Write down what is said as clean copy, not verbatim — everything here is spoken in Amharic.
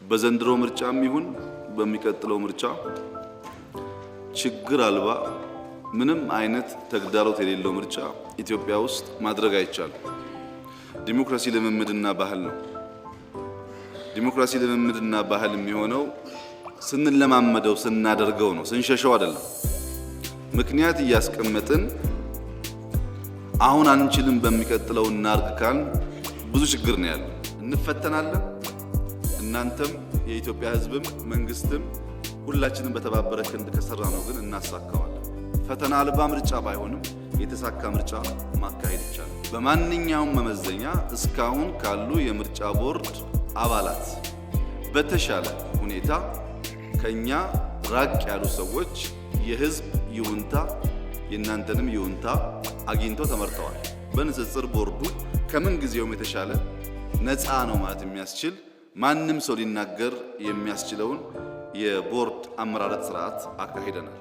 በዘንድሮ ምርጫም ይሁን በሚቀጥለው ምርጫ ችግር አልባ ምንም አይነት ተግዳሮት የሌለው ምርጫ ኢትዮጵያ ውስጥ ማድረግ አይቻልም። ዲሞክራሲ ልምምድና ባህል ነው። ዲሞክራሲ ልምምድና ባህል የሚሆነው ስንለማመደው ስናደርገው ነው፣ ስንሸሸው አይደለም። ምክንያት እያስቀመጥን አሁን አንችልም በሚቀጥለው እናርግ ካልን ብዙ ችግር ነው ያለው። እንፈተናለን። እናንተም የኢትዮጵያ ሕዝብም መንግስትም ሁላችንም በተባበረ ክንድ ከሰራ ነው ግን እናሳካዋለን። ፈተና አልባ ምርጫ ባይሆንም የተሳካ ምርጫ ማካሄድ ይቻላል። በማንኛውም መመዘኛ እስካሁን ካሉ የምርጫ ቦርድ አባላት በተሻለ ሁኔታ ከኛ ራቅ ያሉ ሰዎች የህዝብ ይሁንታ የእናንተንም ይሁንታ አግኝተው ተመርጠዋል። በንጽጽር ቦርዱ ከምን ጊዜውም የተሻለ ነፃ ነው ማለት የሚያስችል ማንም ሰው ሊናገር የሚያስችለውን የቦርድ አመራረጥ ስርዓት አካሂደናል።